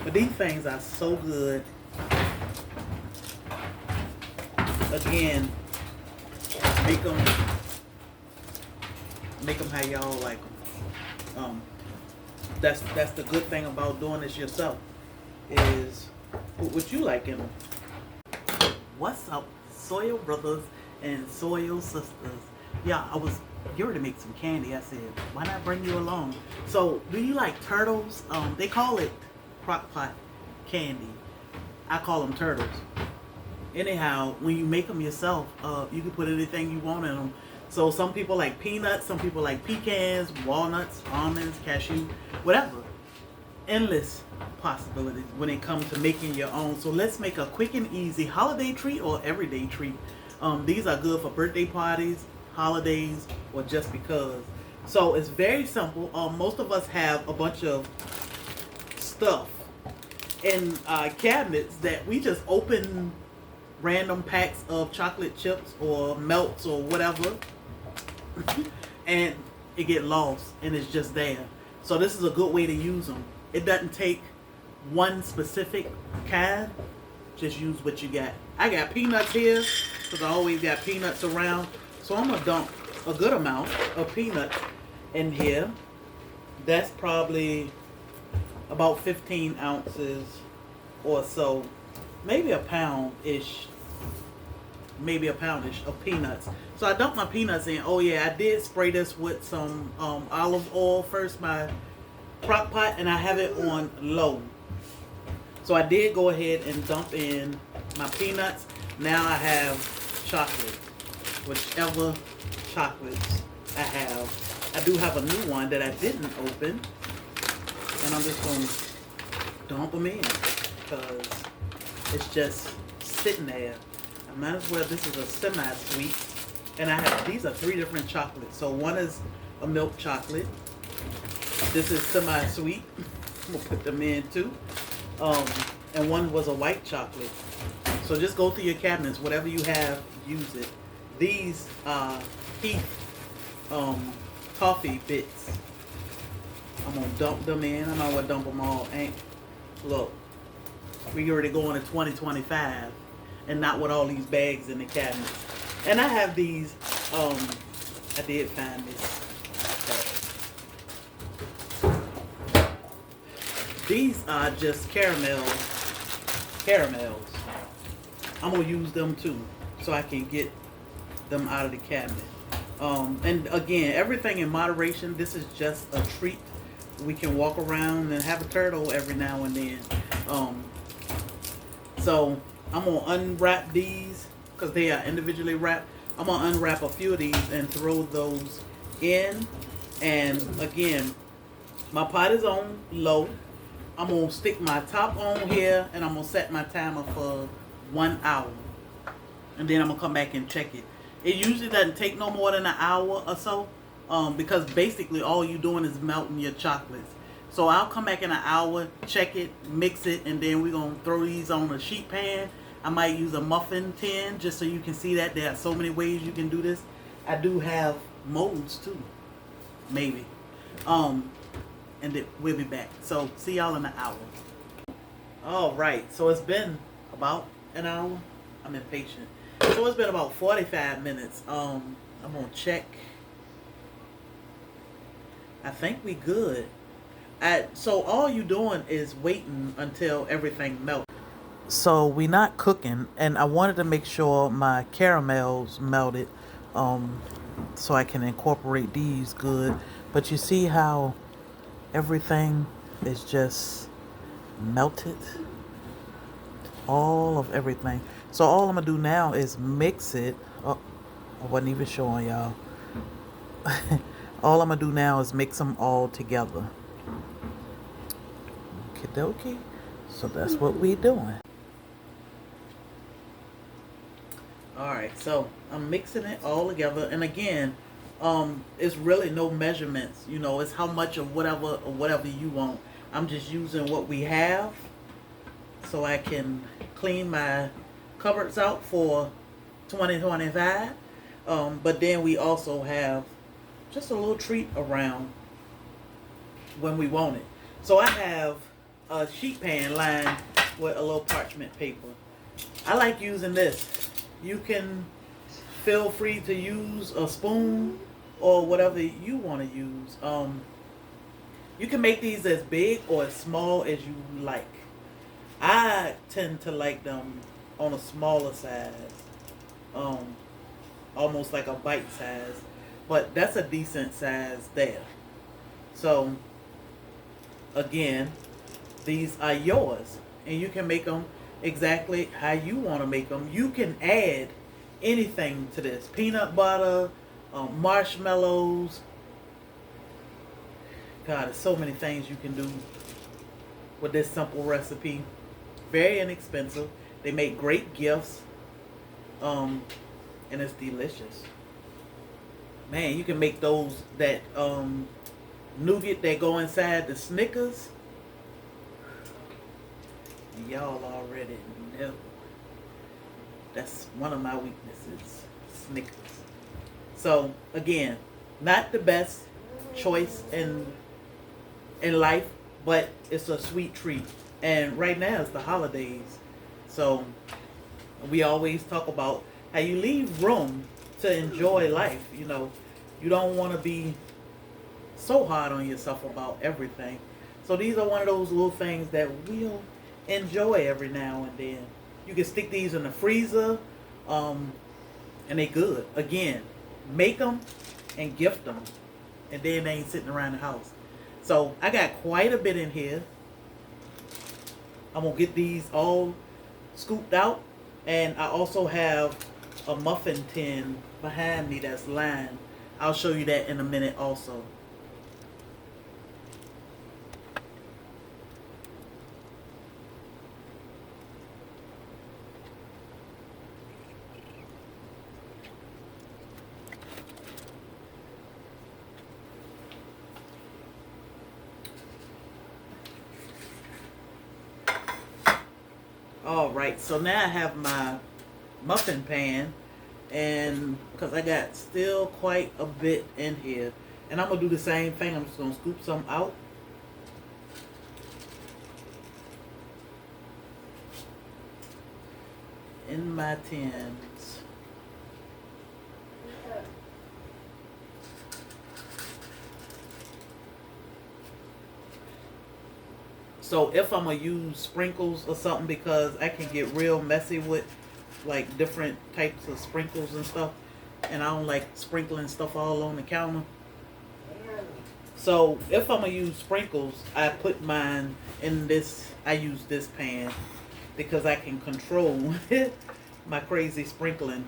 But these things are so good. Again, make them how y'all like them. That's the good thing about doing this yourself, is put what you like in them. What's up, soil brothers and soil sisters? Yeah, I was here to make some candy. I said, why not bring you along? So, do you like turtles? They call it Crockpot candy. I call them turtles. Anyhow, when you make them yourself, you can put anything you want in them. So some people like peanuts, some people like pecans, walnuts, almonds, cashew, whatever. Endless possibilities when it comes to making your own. So let's make a quick and easy holiday treat or everyday treat. These are good for birthday parties, holidays, or just because. So it's very simple. Most of us have a bunch of stuff in cabinets that we just open random packs of chocolate chips or melts or whatever and it get lost and it's just there. So this is a good way to use them. It doesn't take one specific kind, just use what you got. I got peanuts here because I always got peanuts around, so I'm gonna dump a good amount of peanuts in here. That's probably about 15 ounces or so, maybe a pound-ish of peanuts. So I dumped my peanuts in. Oh yeah, I did spray this with some olive oil first, my crock pot, and I have it on low. So I did go ahead and dump in my peanuts. Now I have chocolate, whichever chocolates I have. I do have a new one that I didn't open, and I'm just going to dump them in because it's just sitting there. I might as well. This is a semi-sweet, and I have, these are 3 different chocolates. So one is a milk chocolate. This is semi-sweet. I'm gonna put them in too. And one was a white chocolate. So just go through your cabinets, whatever you have, use it. These Heath coffee bits. I'm gonna dump them in. I'm not gonna dump them all. Ain't look. We already going to 2025 and not with all these bags in the cabinets. And I have these, I did find this. These are just caramels. I'm gonna use them too so I can get them out of the cabinet. And again, everything in moderation. This is just a treat. We can walk around and have a turtle every now and then. So I'm gonna unwrap these because they are individually wrapped. I'm gonna unwrap a few of these and throw those in. And again, my pot is on low. I'm gonna stick my top on here and I'm gonna set my timer for 1 hour. And then I'm gonna come back and check it. It usually doesn't take no more than an hour or so, because basically all you're doing is melting your chocolates. So I'll come back in an hour, check it, mix it, and then we're going to throw these on a sheet pan. I might use a muffin tin just so you can see that there are so many ways you can do this. I do have molds too, maybe. And then we'll be back. So see y'all in an hour. All right, so it's been about an hour. I'm impatient. So it's been about 45 minutes. I'm going to check. I think we good. So all you doing is waiting until everything melts. So we not cooking, and I wanted to make sure my caramels melted, so I can incorporate these good. But you see how everything is just melted, all of everything. So all I'm gonna do now is mix it. Oh, I wasn't even showing y'all. All I'm gonna do now is mix them all together. Okie dokie. So that's what we doing. Alright, so I'm mixing it all together. And again, it's really no measurements. You know, it's how much of whatever you want. I'm just using what we have so I can clean my cupboards out for 2025. But then we also have just a little treat around when we want it. So I have a sheet pan lined with a little parchment paper. I like using this. You can feel free to use a spoon or whatever you want to use. You can make these as big or as small as you like. I tend to like them on a smaller size, almost like a bite size, but that's a decent size there. So again, these are yours, and you can make them exactly how you want to make them. You can add anything to this: peanut butter, marshmallows. God, there's so many things you can do with this simple recipe. Very inexpensive. They make great gifts, and it's delicious. Man, you can make those that nougat that go inside the Snickers. Y'all already know that's one of my weaknesses, Snickers. So again, not the best choice in life, but it's a sweet treat. And right now it's the holidays, so we always talk about how you leave room to enjoy life. You know, you don't want to be so hard on yourself about everything. So these are one of those little things that we'll enjoy every now and then. You can stick these in the freezer, and they good. Again, make them and gift them, and then they ain't sitting around the house. So I got quite a bit in here. I'm gonna get these all scooped out, and I also have a muffin tin behind me that's lined. I'll show you that in a minute also. All right, so now I have my muffin pan, and because I got still quite a bit in here, and I'm gonna do the same thing. I'm just gonna scoop some out. In my tins. So if I'm gonna use sprinkles or something, because I can get real messy with like different types of sprinkles and stuff, and I don't like sprinkling stuff all on the counter. So if I'm gonna use sprinkles, I put mine in this. I use this pan because I can control my crazy sprinkling.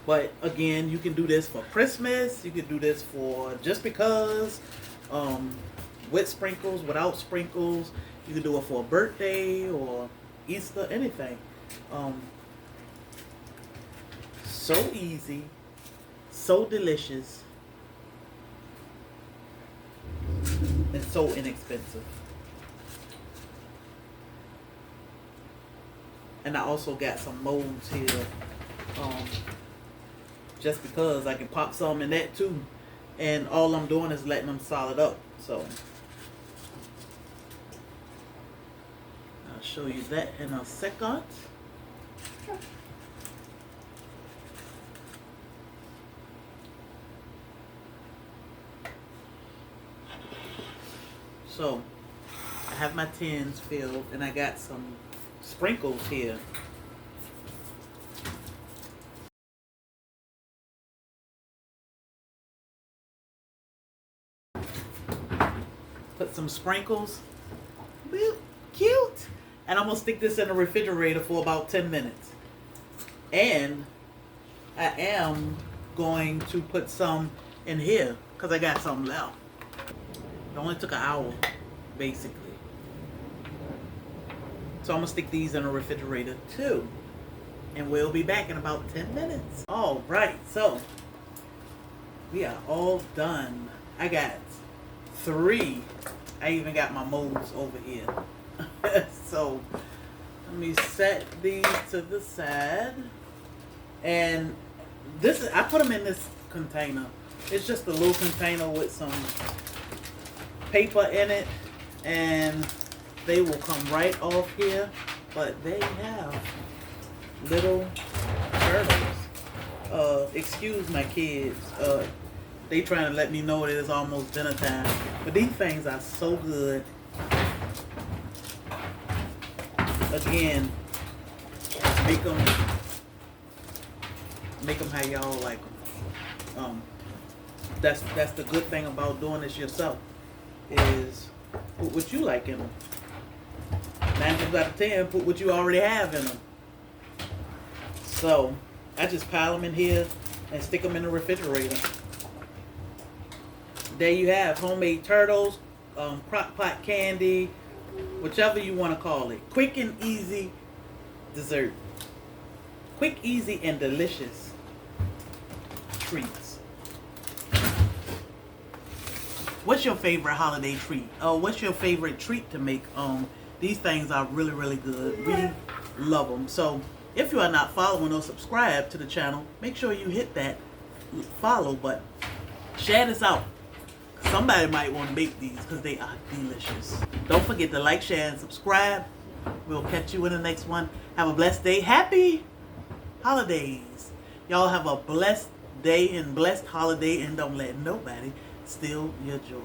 But again, you can do this for Christmas. You can do this for just because, with sprinkles, without sprinkles. You can do it for a birthday or Easter, anything. So easy, so delicious, and so inexpensive. And I also got some molds here. Just because I can pop some in that too, and all I'm doing is letting them solid up. So I'll show you that in a second. So I have my tins filled, and I got some sprinkles here. Put some sprinkles. Cute. And I'm going to stick this in the refrigerator for about 10 minutes. And I am going to put some in here because I got some left. It only took an hour, basically. So I'm going to stick these in the refrigerator too. And we'll be back in about 10 minutes. All right, so we are all done. I got 3. I even got my molds over here. So let me set these to the side. And this is, I put them in this container It's just a little container with some paper in it, and they will come right off here. But they have little turtles. Excuse my kids. They trying to let me know that it's almost dinner time. But these things are so good. Again, make them how y'all like them. That's the good thing about doing this yourself, is put what you like in them. 9 times out of 10, put what you already have in them. So I just pile them in here and stick them in the refrigerator. There you have homemade turtles, Crockpot candy, whichever you want to call it. Quick and easy dessert. Quick, easy, and delicious treats. What's your favorite holiday treat? What's your favorite treat to make? These things are really, really good. We love them. So if you are not following or subscribed to the channel, make sure you hit that follow button. Share this out. Somebody might want to make these because they are delicious. Don't forget to like, share, and subscribe. We'll catch you in the next one. Have a blessed day. Happy holidays. Y'all have a blessed day and blessed holiday, and don't let nobody steal your joy.